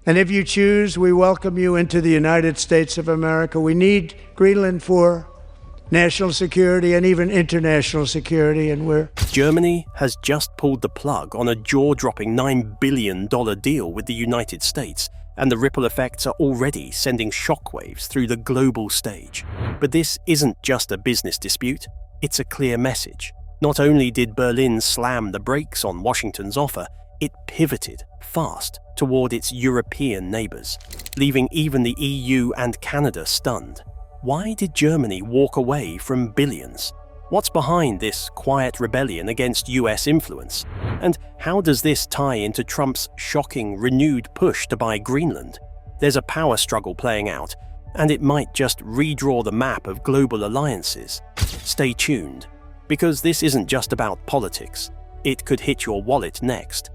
And if you choose, we welcome you into the United States of America. We need Greenland for national security and even international security, and we're... Germany has just pulled the plug on a jaw-dropping $9 billion deal with the United States, and the ripple effects are already sending shockwaves through the global stage. But this isn't just a business dispute, it's a clear message. Not only did Berlin slam the brakes on Washington's offer, it pivoted fast toward its European neighbours, leaving even the EU and Canada stunned. Why did Germany walk away from billions? What's behind this quiet rebellion against US influence? And how does this tie into Trump's shocking, renewed push to buy Greenland? There's a power struggle playing out, and it might just redraw the map of global alliances. Stay tuned, because this isn't just about politics. It could hit your wallet next.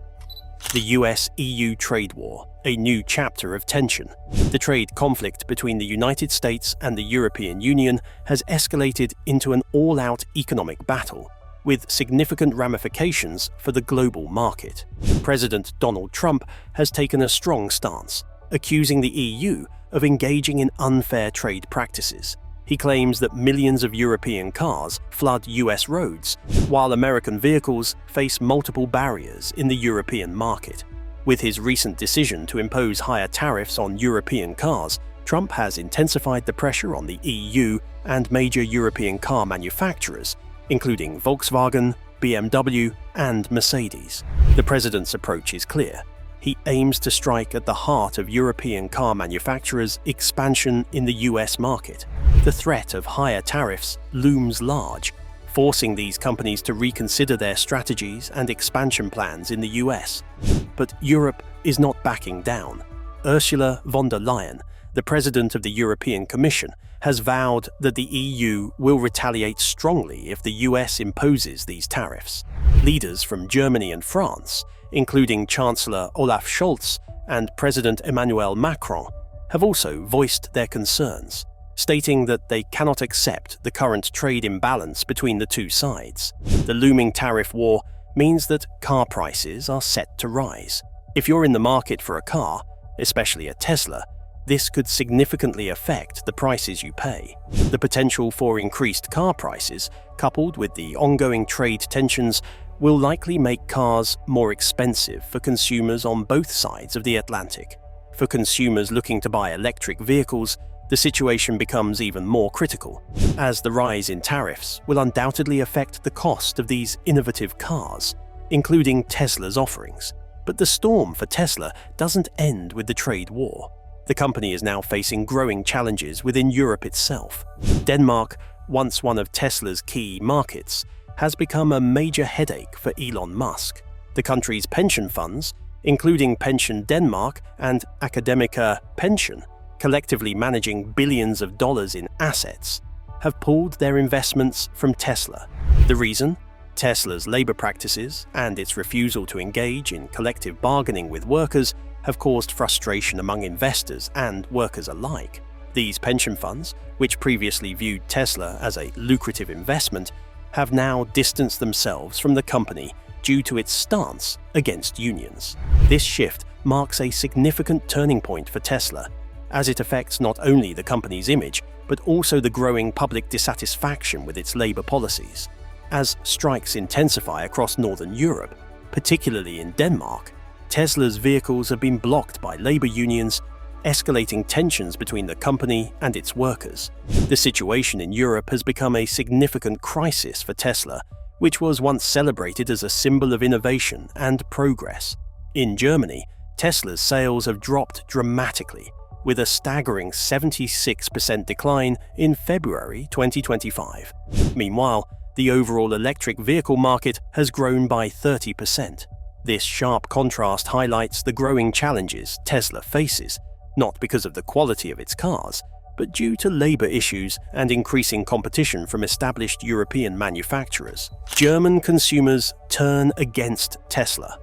The US-EU trade war, a new chapter of tension. The trade conflict between the United States and the European Union has escalated into an all-out economic battle, with significant ramifications for the global market. President Donald Trump has taken a strong stance, accusing the EU of engaging in unfair trade practices. He claims that millions of European cars flood US roads, while American vehicles face multiple barriers in the European market. With his recent decision to impose higher tariffs on European cars, Trump has intensified the pressure on the EU and major European car manufacturers, including Volkswagen, BMW, and Mercedes. The president's approach is clear. He aims to strike at the heart of European car manufacturers' expansion in the US market. The threat of higher tariffs looms large, forcing these companies to reconsider their strategies and expansion plans in the US. But Europe is not backing down. Ursula von der Leyen, the president of the European Commission, has vowed that the EU will retaliate strongly if the US imposes these tariffs. Leaders from Germany and France, including Chancellor Olaf Scholz and President Emmanuel Macron, have also voiced their concerns, stating that they cannot accept the current trade imbalance between the two sides. The looming tariff war means that car prices are set to rise. If you're in the market for a car, especially a Tesla, this could significantly affect the prices you pay. The potential for increased car prices, coupled with the ongoing trade tensions, will likely make cars more expensive for consumers on both sides of the Atlantic. For consumers looking to buy electric vehicles, the situation becomes even more critical, as the rise in tariffs will undoubtedly affect the cost of these innovative cars, including Tesla's offerings. But the storm for Tesla doesn't end with the trade war. The company is now facing growing challenges within Europe itself. Denmark, once one of Tesla's key markets, has become a major headache for Elon Musk. The country's pension funds, including Pension Denmark and Academica Pension, collectively managing billions of dollars in assets, have pulled their investments from Tesla. The reason? Tesla's labor practices and its refusal to engage in collective bargaining with workers have caused frustration among investors and workers alike. These pension funds, which previously viewed Tesla as a lucrative investment, have now distanced themselves from the company due to its stance against unions. This shift marks a significant turning point for Tesla, as it affects not only the company's image, but also the growing public dissatisfaction with its labor policies. As strikes intensify across Northern Europe, particularly in Denmark, Tesla's vehicles have been blocked by labor unions, escalating tensions between the company and its workers. The situation in Europe has become a significant crisis for Tesla, which was once celebrated as a symbol of innovation and progress. In Germany, Tesla's sales have dropped dramatically, with a staggering 76% decline in February 2025. Meanwhile, the overall electric vehicle market has grown by 30%. This sharp contrast highlights the growing challenges Tesla faces, not because of the quality of its cars, but due to labor issues and increasing competition from established European manufacturers. German consumers turn against Tesla.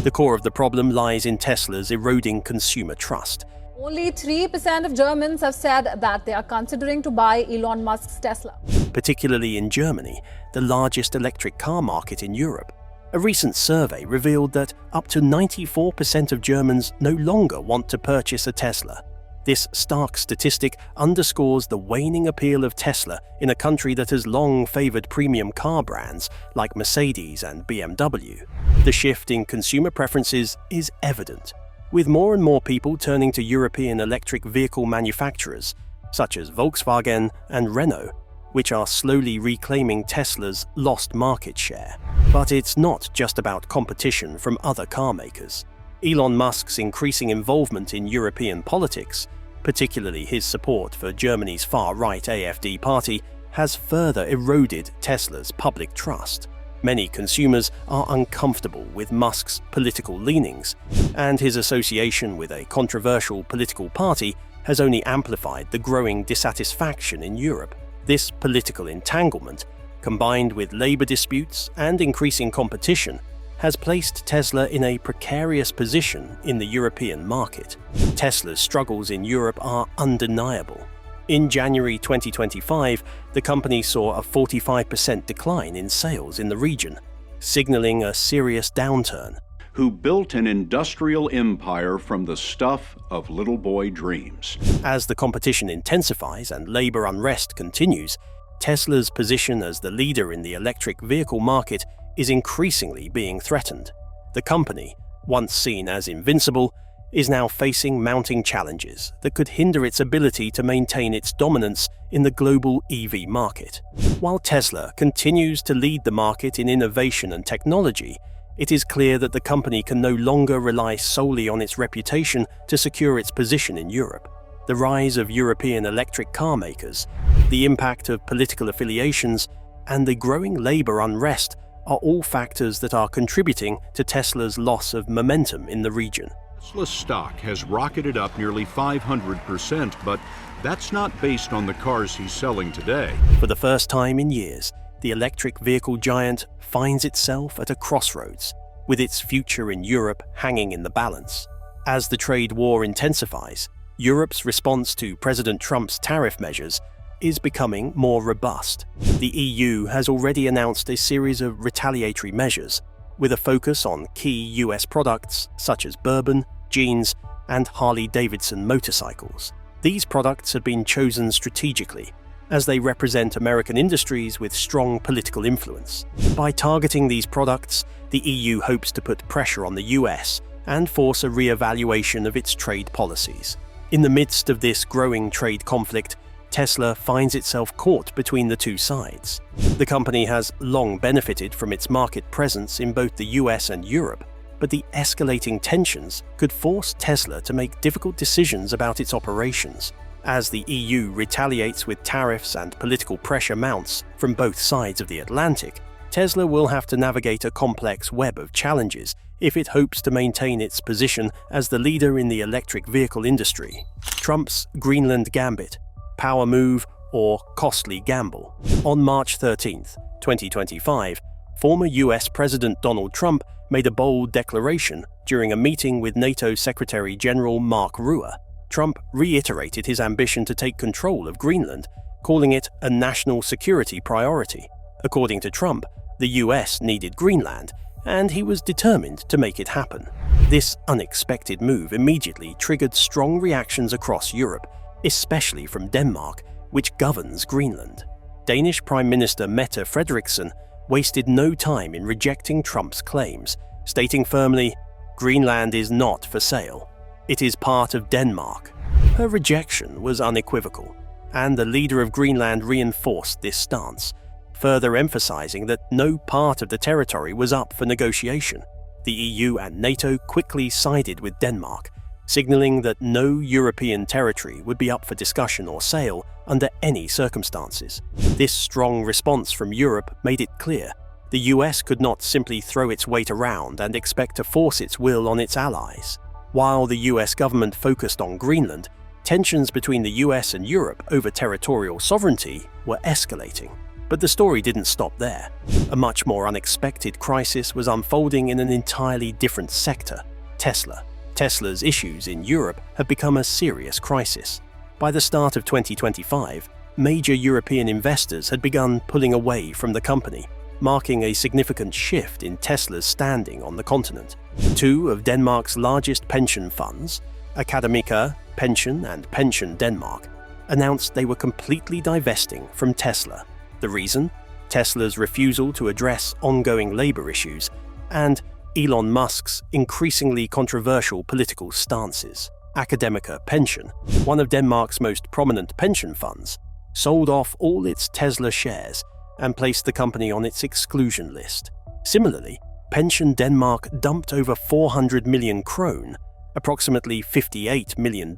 The core of the problem lies in Tesla's eroding consumer trust. Only 3% of Germans have said that they are considering to buy Elon Musk's Tesla. Particularly in Germany, the largest electric car market in Europe. A recent survey revealed that up to 94% of Germans no longer want to purchase a Tesla. This stark statistic underscores the waning appeal of Tesla in a country that has long favored premium car brands like Mercedes and BMW. The shift in consumer preferences is evident, with more and more people turning to European electric vehicle manufacturers such as Volkswagen and Renault, which are slowly reclaiming Tesla's lost market share. But it's not just about competition from other car makers. Elon Musk's increasing involvement in European politics, particularly his support for Germany's far-right AfD party, has further eroded Tesla's public trust. Many consumers are uncomfortable with Musk's political leanings, and his association with a controversial political party has only amplified the growing dissatisfaction in Europe. This political entanglement, combined with labor disputes and increasing competition, has placed Tesla in a precarious position in the European market. Tesla's struggles in Europe are undeniable. In January 2025, the company saw a 45% decline in sales in the region, signaling a serious downturn. Who built an industrial empire from the stuff of little boy dreams. As the competition intensifies and labor unrest continues, Tesla's position as the leader in the electric vehicle market is increasingly being threatened. The company, once seen as invincible, is now facing mounting challenges that could hinder its ability to maintain its dominance in the global EV market. While Tesla continues to lead the market in innovation and technology, it is clear that the company can no longer rely solely on its reputation to secure its position in Europe. The rise of European electric car makers, the impact of political affiliations, and the growing labor unrest are all factors that are contributing to Tesla's loss of momentum in the region. Tesla's stock has rocketed up nearly 500%, but that's not based on the cars he's selling today. For the first time in years, the electric vehicle giant finds itself at a crossroads, with its future in Europe hanging in the balance. As the trade war intensifies, Europe's response to President Trump's tariff measures is becoming more robust. The EU has already announced a series of retaliatory measures, with a focus on key US products such as bourbon, jeans, and Harley-Davidson motorcycles. These products have been chosen strategically, as they represent American industries with strong political influence. By targeting these products, the EU hopes to put pressure on the US and force a re-evaluation of its trade policies. In the midst of this growing trade conflict, Tesla finds itself caught between the two sides. The company has long benefited from its market presence in both the US and Europe, but the escalating tensions could force Tesla to make difficult decisions about its operations. As the EU retaliates with tariffs and political pressure mounts from both sides of the Atlantic, Tesla will have to navigate a complex web of challenges if it hopes to maintain its position as the leader in the electric vehicle industry. Trump's Greenland Gambit, power move, or costly gamble. On March 13, 2025, former US President Donald Trump made a bold declaration during a meeting with NATO Secretary General Mark Rutte. Trump reiterated his ambition to take control of Greenland, calling it a national security priority. According to Trump, the US needed Greenland, and he was determined to make it happen. This unexpected move immediately triggered strong reactions across Europe, especially from Denmark, which governs Greenland. Danish Prime Minister Mette Frederiksen wasted no time in rejecting Trump's claims, stating firmly, "Greenland is not for sale. It is part of Denmark." Her rejection was unequivocal, and the leader of Greenland reinforced this stance, further emphasizing that no part of the territory was up for negotiation. The EU and NATO quickly sided with Denmark, signaling that no European territory would be up for discussion or sale under any circumstances. This strong response from Europe made it clear the US could not simply throw its weight around and expect to force its will on its allies. While the US government focused on Greenland, tensions between the US and Europe over territorial sovereignty were escalating. But the story didn't stop there. A much more unexpected crisis was unfolding in an entirely different sector: Tesla. Tesla's issues in Europe have become a serious crisis. By the start of 2025, major European investors had begun pulling away from the company, marking a significant shift in Tesla's standing on the continent. Two of Denmark's largest pension funds, Akademiker Pension and Pension Denmark, announced they were completely divesting from Tesla. The reason? Tesla's refusal to address ongoing labor issues and Elon Musk's increasingly controversial political stances. Akademiker Pension, one of Denmark's most prominent pension funds, sold off all its Tesla shares and placed the company on its exclusion list. Similarly, Pension Denmark dumped over 400 million krone, approximately $58 million,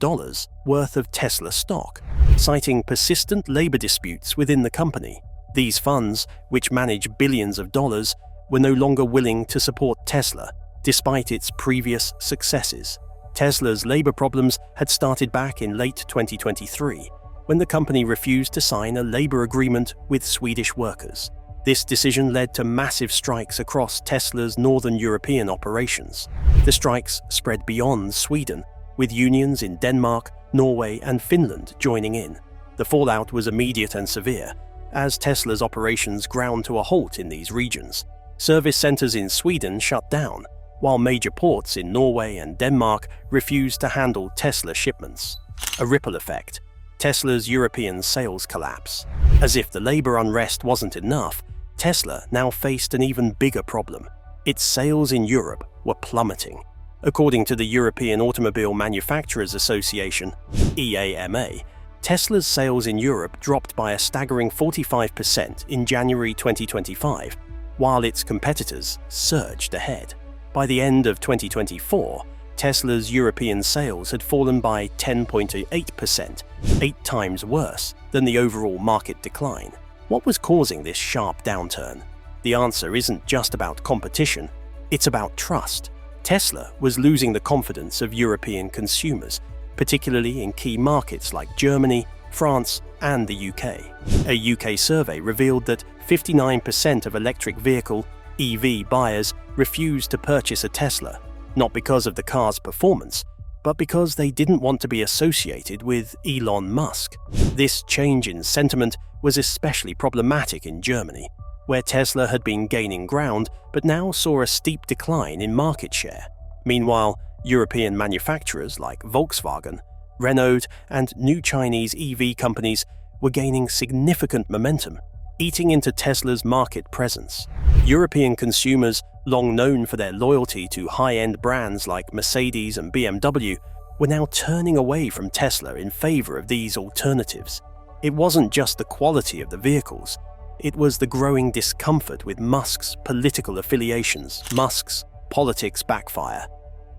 worth of Tesla stock, citing persistent labor disputes within the company. These funds, which manage billions of dollars, were no longer willing to support Tesla, despite its previous successes. Tesla's labor problems had started back in late 2023, when the company refused to sign a labor agreement with Swedish workers. This decision led to massive strikes across Tesla's northern European operations. The strikes spread beyond Sweden, with unions in Denmark, Norway, and Finland joining in. The fallout was immediate and severe, as Tesla's operations ground to a halt in these regions. Service centers in Sweden shut down, while major ports in Norway and Denmark refused to handle Tesla shipments. A ripple effect. Tesla's European sales collapse. As if the labor unrest wasn't enough, Tesla now faced an even bigger problem. Its sales in Europe were plummeting. According to the European Automobile Manufacturers Association, EAMA, Tesla's sales in Europe dropped by a staggering 45% in January 2025, while its competitors surged ahead. By the end of 2024, Tesla's European sales had fallen by 10.8%, 8 times worse than the overall market decline. What was causing this sharp downturn? The answer isn't just about competition, it's about trust. Tesla was losing the confidence of European consumers, particularly in key markets like Germany, France, and the UK. A UK survey revealed that 59% of electric vehicle (EV) buyers refused to purchase a Tesla, not because of the car's performance, but because they didn't want to be associated with Elon Musk. This change in sentiment was especially problematic in Germany, where Tesla had been gaining ground but now saw a steep decline in market share. Meanwhile, European manufacturers like Volkswagen, Renault, and new Chinese EV companies were gaining significant momentum, eating into Tesla's market presence. European consumers, long known for their loyalty to high-end brands like Mercedes and BMW, were now turning away from Tesla in favor of these alternatives. It wasn't just the quality of the vehicles, it was the growing discomfort with Musk's political affiliations. Musk's politics backfire,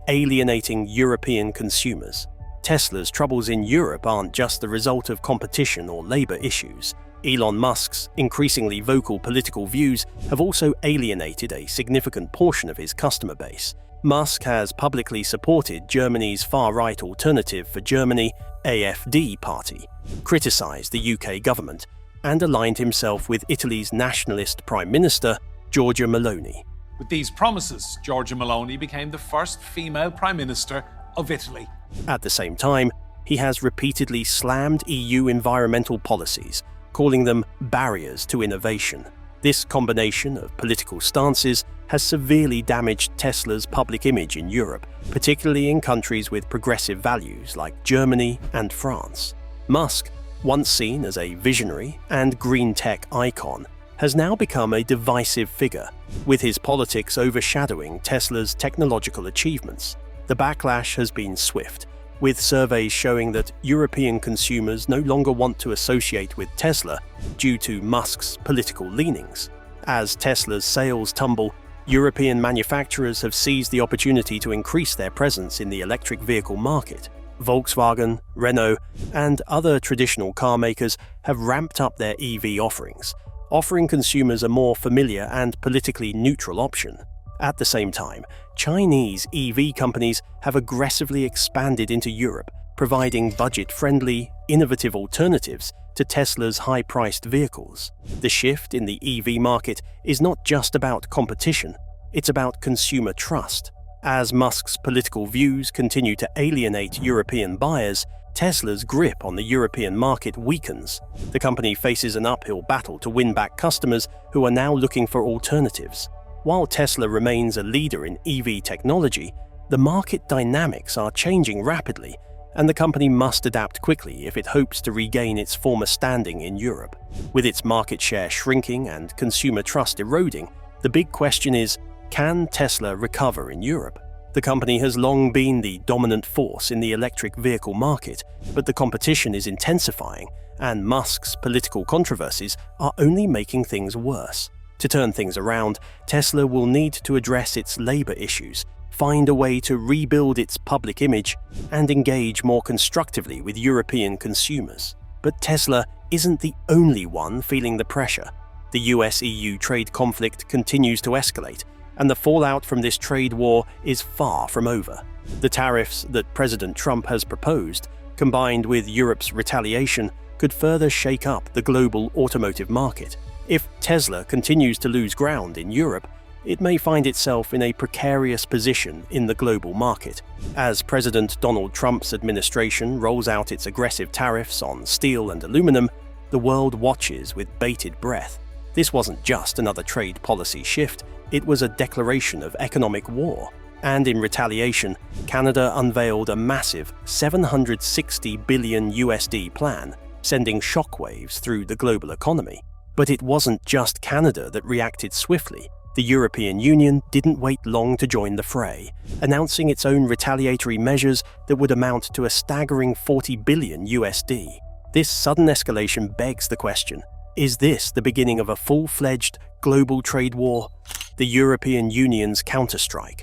alienating European consumers. Tesla's troubles in Europe aren't just the result of competition or labor issues. Elon Musk's increasingly vocal political views have also alienated a significant portion of his customer base. Musk has publicly supported Germany's far-right Alternative for Germany (AfD) party, criticised the UK government, and aligned himself with Italy's nationalist Prime Minister, Giorgia Meloni. With these promises, Giorgia Meloni became the first female Prime Minister of Italy. At the same time, he has repeatedly slammed EU environmental policies, calling them barriers to innovation. This combination of political stances has severely damaged Tesla's public image in Europe, particularly in countries with progressive values like Germany and France. Musk, once seen as a visionary and green tech icon, has now become a divisive figure, with his politics overshadowing Tesla's technological achievements. The backlash has been swift, with surveys showing that European consumers no longer want to associate with Tesla due to Musk's political leanings. As Tesla's sales tumble, European manufacturers have seized the opportunity to increase their presence in the electric vehicle market. Volkswagen, Renault, and other traditional car makers have ramped up their EV offerings, offering consumers a more familiar and politically neutral option. At the same time, Chinese EV companies have aggressively expanded into Europe, providing budget-friendly, innovative alternatives to Tesla's high-priced vehicles. The shift in the EV market is not just about competition, it's about consumer trust. As Musk's political views continue to alienate European buyers, Tesla's grip on the European market weakens. The company faces an uphill battle to win back customers who are now looking for alternatives. While Tesla remains a leader in EV technology, the market dynamics are changing rapidly, and the company must adapt quickly if it hopes to regain its former standing in Europe. With its market share shrinking and consumer trust eroding, the big question is, can Tesla recover in Europe? The company has long been the dominant force in the electric vehicle market, but the competition is intensifying, and Musk's political controversies are only making things worse. To turn things around, Tesla will need to address its labor issues, find a way to rebuild its public image, and engage more constructively with European consumers. But Tesla isn't the only one feeling the pressure. The US-EU trade conflict continues to escalate, and the fallout from this trade war is far from over. The tariffs that President Trump has proposed, combined with Europe's retaliation, could further shake up the global automotive market. If Tesla continues to lose ground in Europe, it may find itself in a precarious position in the global market. As President Donald Trump's administration rolls out its aggressive tariffs on steel and aluminum, the world watches with bated breath. This wasn't just another trade policy shift, it was a declaration of economic war. And in retaliation, Canada unveiled a massive $760 billion USD plan, sending shockwaves through the global economy. But it wasn't just Canada that reacted swiftly. The European Union didn't wait long to join the fray, announcing its own retaliatory measures that would amount to a staggering $40 billion USD. This sudden escalation begs the question, is this the beginning of a full-fledged global trade war? The European Union's counterstrike.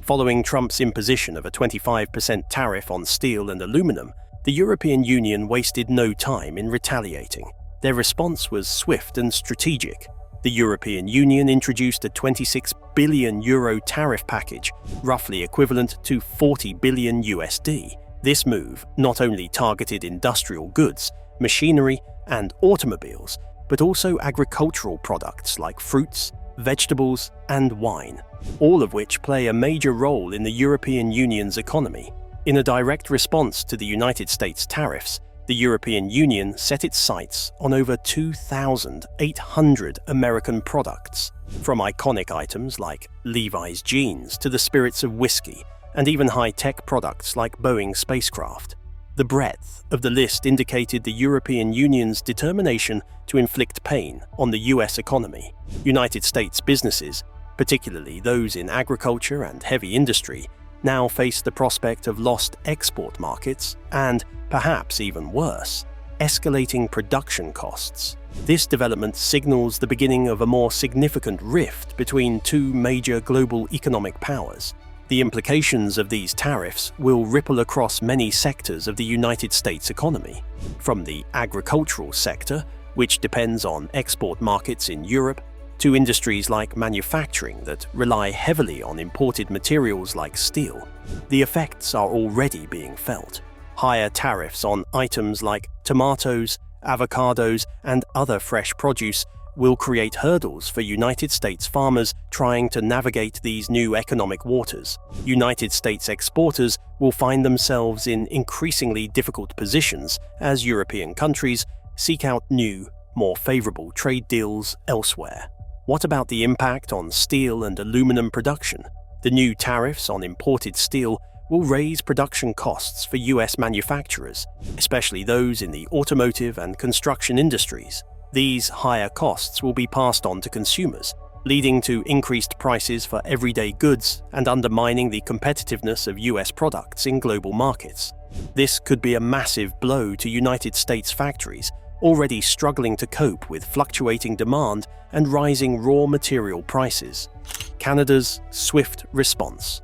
Following Trump's imposition of a 25% tariff on steel and aluminum, the European Union wasted no time in retaliating. Their response was swift and strategic. The European Union introduced a €26 billion tariff package, roughly equivalent to $40 billion USD. This move not only targeted industrial goods, machinery, and automobiles, but also agricultural products like fruits, vegetables, and wine, all of which play a major role in the European Union's economy. In a direct response to the United States tariffs, the European Union set its sights on over 2,800 American products, from iconic items like Levi's jeans to the spirits of whiskey, and even high-tech products like Boeing spacecraft. The breadth of the list indicated the European Union's determination to inflict pain on the US economy. United States businesses, particularly those in agriculture and heavy industry, now face the prospect of lost export markets and, perhaps even worse, escalating production costs. This development signals the beginning of a more significant rift between two major global economic powers. The implications of these tariffs will ripple across many sectors of the United States economy, from the agricultural sector, which depends on export markets in Europe, to industries like manufacturing that rely heavily on imported materials like steel. The effects are already being felt. Higher tariffs on items like tomatoes, avocados, and other fresh produce will create hurdles for United States farmers trying to navigate these new economic waters. United States exporters will find themselves in increasingly difficult positions as European countries seek out new, more favorable trade deals elsewhere. What about the impact on steel and aluminum production? The new tariffs on imported steel will raise production costs for US manufacturers, especially those in the automotive and construction industries. These higher costs will be passed on to consumers, leading to increased prices for everyday goods and undermining the competitiveness of US products in global markets. This could be a massive blow to United States factories, already struggling to cope with fluctuating demand and rising raw material prices. Canada's swift response.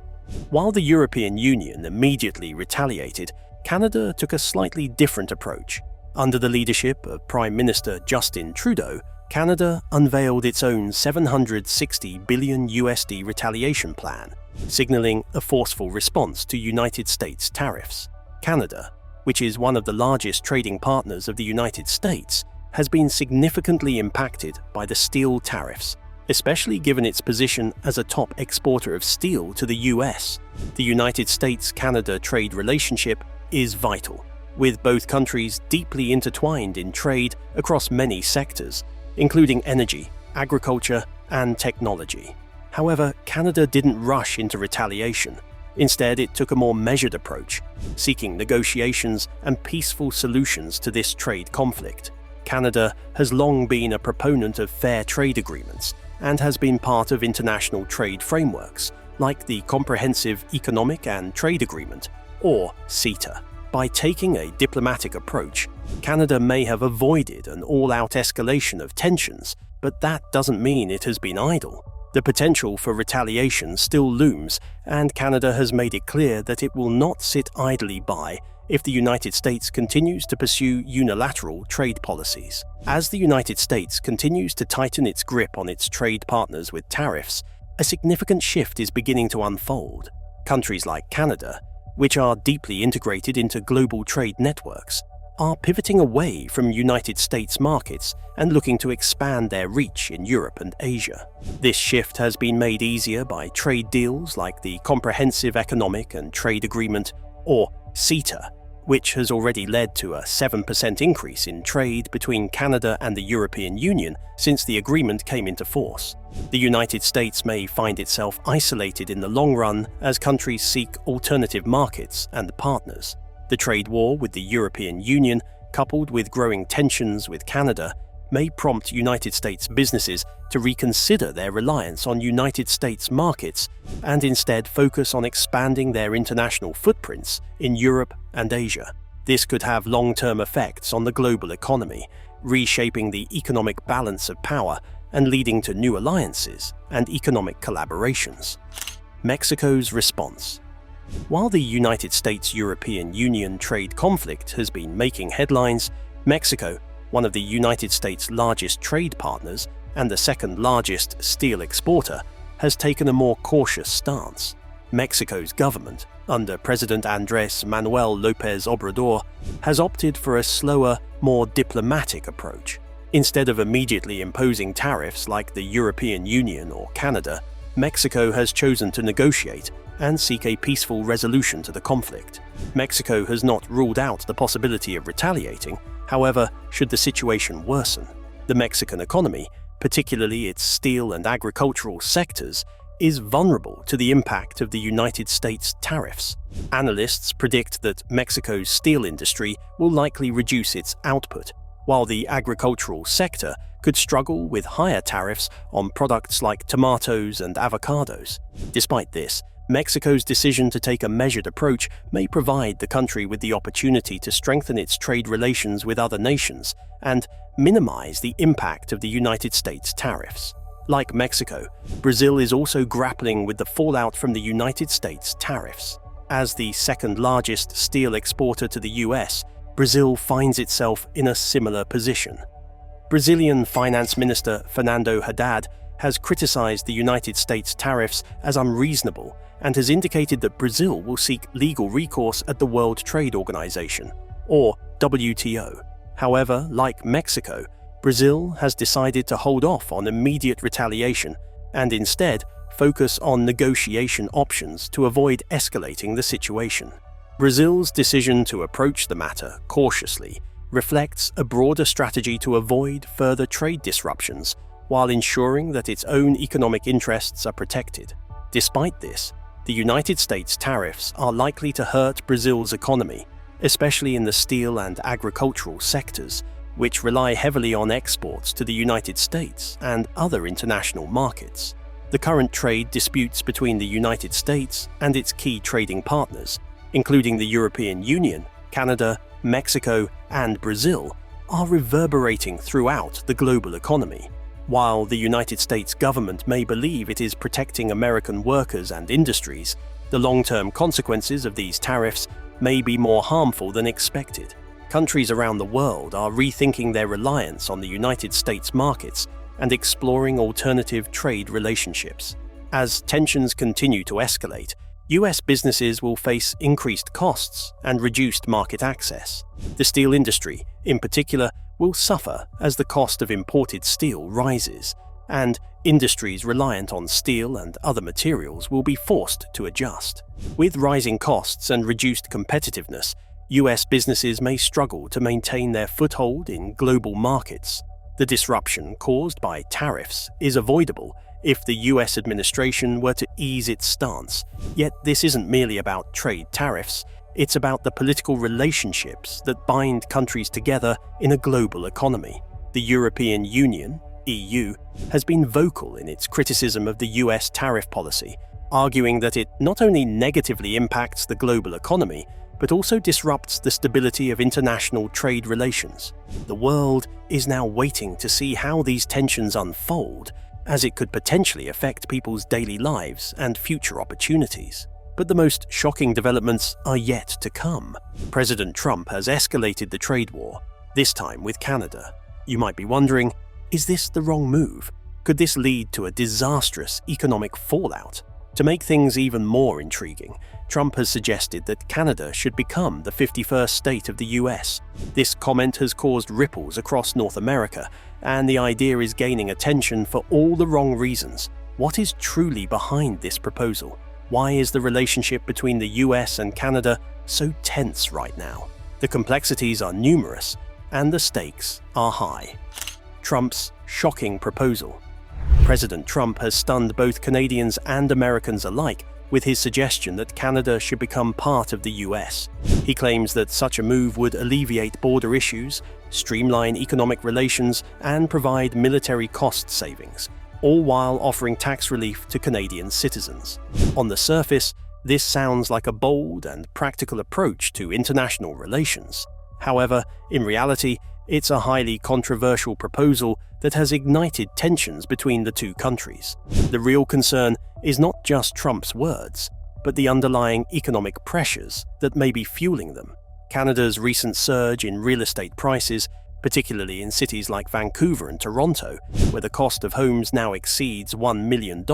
While the European Union immediately retaliated, Canada took a slightly different approach. Under the leadership of Prime Minister Justin Trudeau, Canada unveiled its own $760 billion USD retaliation plan, signaling a forceful response to United States tariffs. Canada, which is one of the largest trading partners of the United States, has been significantly impacted by the steel tariffs, especially given its position as a top exporter of steel to the US. The United States-Canada trade relationship is vital. with both countries deeply intertwined in trade across many sectors, including energy, agriculture, and technology. However, Canada didn't rush into retaliation. Instead, it took a more measured approach, seeking negotiations and peaceful solutions to this trade conflict. Canada has long been a proponent of fair trade agreements and has been part of international trade frameworks, like the Comprehensive Economic and Trade Agreement, or CETA. By taking a diplomatic approach, Canada may have avoided an all-out escalation of tensions, but that doesn't mean it has been idle. The potential for retaliation still looms, and Canada has made it clear that it will not sit idly by if the United States continues to pursue unilateral trade policies. As the United States continues to tighten its grip on its trade partners with tariffs, a significant shift is beginning to unfold. Countries like Canada, which are deeply integrated into global trade networks, are pivoting away from United States markets and looking to expand their reach in Europe and Asia. This shift has been made easier by trade deals like the Comprehensive Economic and Trade Agreement, or CETA, which has already led to a 7% increase in trade between Canada and the European Union since the agreement came into force. The United States may find itself isolated in the long run as countries seek alternative markets and partners. The trade war with the European Union, coupled with growing tensions with Canada, may prompt United States businesses to reconsider their reliance on United States markets and instead focus on expanding their international footprints in Europe and Asia. This could have long-term effects on the global economy, reshaping the economic balance of power and leading to new alliances and economic collaborations. Mexico's response. While the United States-European Union trade conflict has been making headlines, Mexico, one of the United States' largest trade partners and the second largest steel exporter, has taken a more cautious stance. Mexico's government, under President Andrés Manuel López Obrador, has opted for a slower, more diplomatic approach. Instead of immediately imposing tariffs like the European Union or Canada, Mexico has chosen to negotiate and seek a peaceful resolution to the conflict. Mexico has not ruled out the possibility of retaliating, however, should the situation worsen. The Mexican economy, particularly its steel and agricultural sectors, is vulnerable to the impact of the United States tariffs. Analysts predict that Mexico's steel industry will likely reduce its output, while the agricultural sector could struggle with higher tariffs on products like tomatoes and avocados. Despite this, Mexico's decision to take a measured approach may provide the country with the opportunity to strengthen its trade relations with other nations and minimize the impact of the United States tariffs. Like Mexico, Brazil is also grappling with the fallout from the United States tariffs. As the second largest steel exporter to the US, Brazil finds itself in a similar position. Brazilian Finance Minister Fernando Haddad has criticized the United States tariffs as unreasonable and has indicated that Brazil will seek legal recourse at the World Trade Organization, or WTO. However, like Mexico, Brazil has decided to hold off on immediate retaliation and instead focus on negotiation options to avoid escalating the situation. Brazil's decision to approach the matter cautiously reflects a broader strategy to avoid further trade disruptions while ensuring that its own economic interests are protected. Despite this, the United States tariffs are likely to hurt Brazil's economy, especially in the steel and agricultural sectors, which rely heavily on exports to the United States and other international markets. The current trade disputes between the United States and its key trading partners, including the European Union, Canada, Mexico, and Brazil, are reverberating throughout the global economy. While the United States government may believe it is protecting American workers and industries, the long-term consequences of these tariffs may be more harmful than expected. Countries around the world are rethinking their reliance on the United States markets and exploring alternative trade relationships. As tensions continue to escalate, US businesses will face increased costs and reduced market access. The steel industry, in particular, will suffer as the cost of imported steel rises, and industries reliant on steel and other materials will be forced to adjust. With rising costs and reduced competitiveness, US businesses may struggle to maintain their foothold in global markets. The disruption caused by tariffs is avoidable if the US administration were to ease its stance. Yet this isn't merely about trade tariffs, it's about the political relationships that bind countries together in a global economy. The European Union, EU, has been vocal in its criticism of the US tariff policy, arguing that it not only negatively impacts the global economy, but also disrupts the stability of international trade relations. The world is now waiting to see how these tensions unfold, as it could potentially affect people's daily lives and future opportunities. But the most shocking developments are yet to come. President Trump has escalated the trade war, this time with Canada. You might be wondering, is this the wrong move? Could this lead to a disastrous economic fallout? To make things even more intriguing, Trump has suggested that Canada should become the 51st state of the US. This comment has caused ripples across North America, and the idea is gaining attention for all the wrong reasons. What is truly behind this proposal? Why is the relationship between the US and Canada so tense right now? The complexities are numerous, and the stakes are high. Trump's shocking proposal. President Trump has stunned both Canadians and Americans alike with his suggestion that Canada should become part of the US. He claims that such a move would alleviate border issues, streamline economic relations, and provide military cost savings, all while offering tax relief to Canadian citizens. On the surface, this sounds like a bold and practical approach to international relations. However, in reality, it's a highly controversial proposal that has ignited tensions between the two countries. The real concern is not just Trump's words, but the underlying economic pressures that may be fueling them. Canada's recent surge in real estate prices, particularly in cities like Vancouver and Toronto, where the cost of homes now exceeds $1 million,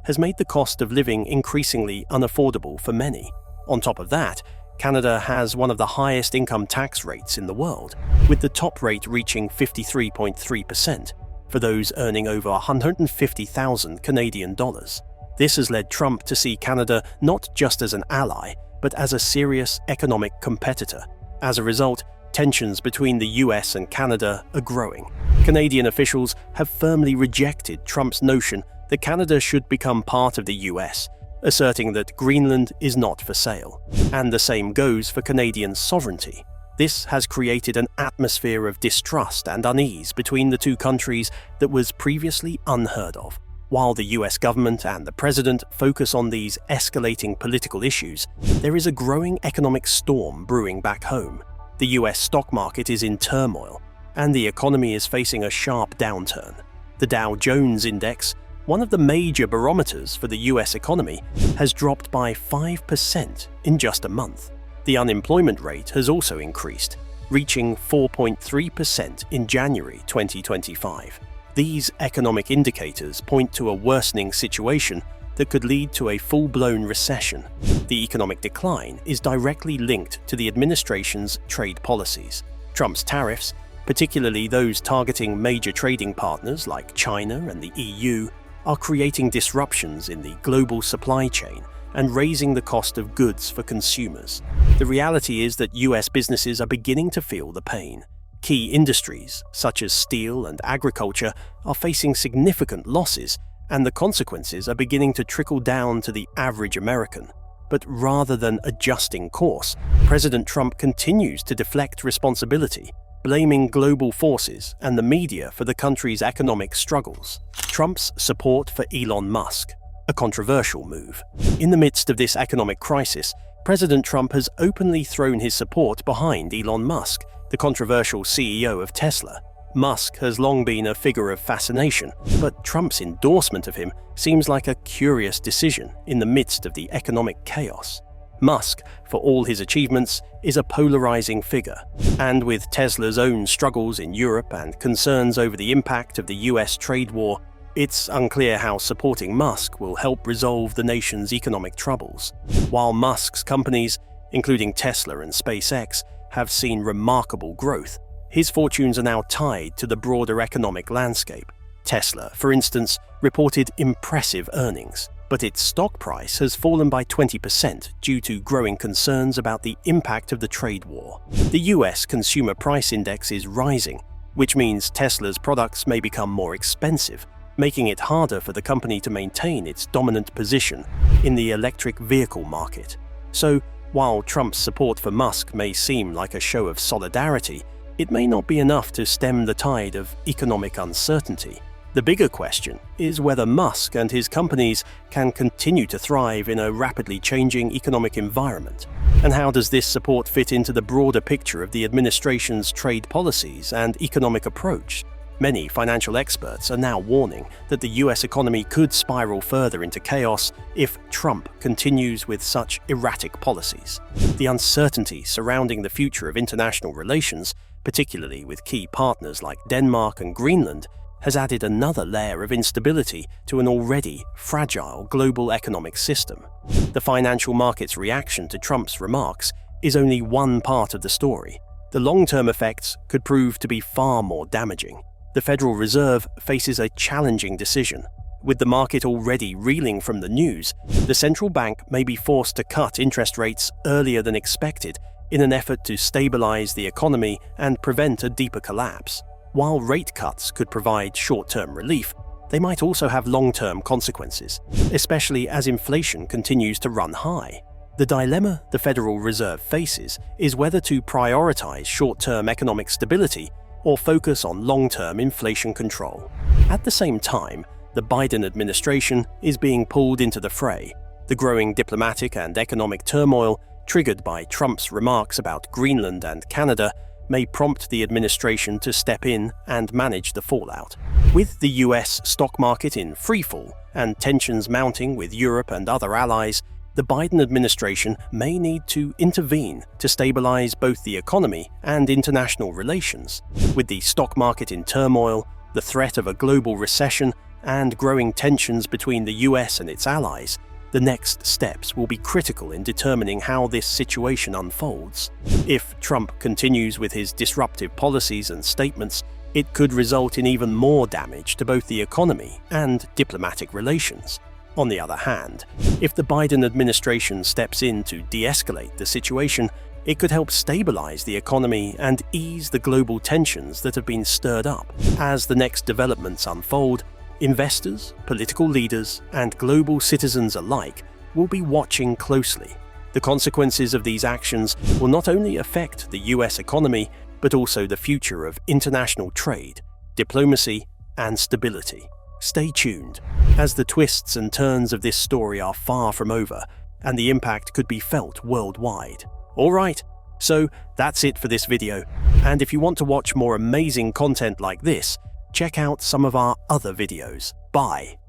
has made the cost of living increasingly unaffordable for many. On top of that, Canada has one of the highest income tax rates in the world, with the top rate reaching 53.3% for those earning over 150,000 Canadian dollars. This has led Trump to see Canada not just as an ally, but as a serious economic competitor. As a result, tensions between the US and Canada are growing. Canadian officials have firmly rejected Trump's notion that Canada should become part of the US, asserting that Greenland is not for sale. And the same goes for Canadian sovereignty. This has created an atmosphere of distrust and unease between the two countries that was previously unheard of. While the US government and the president focus on these escalating political issues, there is a growing economic storm brewing back home. The US stock market is in turmoil, and the economy is facing a sharp downturn. The Dow Jones Index, one of the major barometers for the US economy, has dropped by 5% in just a month. The unemployment rate has also increased, reaching 4.3% in January 2025. These economic indicators point to a worsening situation that could lead to a full-blown recession. The economic decline is directly linked to the administration's trade policies. Trump's tariffs, particularly those targeting major trading partners like China and the EU, are creating disruptions in the global supply chain and raising the cost of goods for consumers. The reality is that US businesses are beginning to feel the pain. Key industries, such as steel and agriculture, are facing significant losses, and the consequences are beginning to trickle down to the average American. But rather than adjusting course, President Trump continues to deflect responsibility, blaming global forces and the media for the country's economic struggles. Trump's support for Elon Musk, a controversial move. In the midst of this economic crisis, President Trump has openly thrown his support behind Elon Musk, the controversial CEO of Tesla. Musk has long been a figure of fascination, but Trump's endorsement of him seems like a curious decision in the midst of the economic chaos. Musk, for all his achievements, is a polarizing figure, and with Tesla's own struggles in Europe and concerns over the impact of the US trade war, it's unclear how supporting Musk will help resolve the nation's economic troubles. While Musk's companies, including Tesla and SpaceX, have seen remarkable growth, his fortunes are now tied to the broader economic landscape. Tesla, for instance, reported impressive earnings. but its stock price has fallen by 20% due to growing concerns about the impact of the trade war. The US Consumer Price Index is rising, which means Tesla's products may become more expensive, making it harder for the company to maintain its dominant position in the electric vehicle market. So, while Trump's support for Musk may seem like a show of solidarity, it may not be enough to stem the tide of economic uncertainty. The bigger question is whether Musk and his companies can continue to thrive in a rapidly changing economic environment. And how does this support fit into the broader picture of the administration's trade policies and economic approach? Many financial experts are now warning that the US economy could spiral further into chaos if Trump continues with such erratic policies. The uncertainty surrounding the future of international relations, particularly with key partners like Denmark and Greenland, has added another layer of instability to an already fragile global economic system. The financial market's reaction to Trump's remarks is only one part of the story. The long-term effects could prove to be far more damaging. The Federal Reserve faces a challenging decision. With the market already reeling from the news, the central bank may be forced to cut interest rates earlier than expected in an effort to stabilize the economy and prevent a deeper collapse. While rate cuts could provide short-term relief, they might also have long-term consequences, especially as inflation continues to run high. The dilemma the Federal Reserve faces is whether to prioritize short-term economic stability or focus on long-term inflation control. At the same time, the Biden administration is being pulled into the fray. The growing diplomatic and economic turmoil triggered by Trump's remarks about Greenland and Canada may prompt the administration to step in and manage the fallout. With the US stock market in freefall and tensions mounting with Europe and other allies, the Biden administration may need to intervene to stabilize both the economy and international relations. With the stock market in turmoil, the threat of a global recession, and growing tensions between the US and its allies, the next steps will be critical in determining how this situation unfolds. If Trump continues with his disruptive policies and statements, it could result in even more damage to both the economy and diplomatic relations. On the other hand, if the Biden administration steps in to de-escalate the situation, it could help stabilize the economy and ease the global tensions that have been stirred up. As the next developments unfold, investors, political leaders, and global citizens alike will be watching closely. The consequences of these actions will not only affect the US economy, but also the future of international trade, diplomacy, and stability. Stay tuned, as the twists and turns of this story are far from over, and the impact could be felt worldwide. Alright, so that's it for this video, and if you want to watch more amazing content like this, check out some of our other videos. Bye!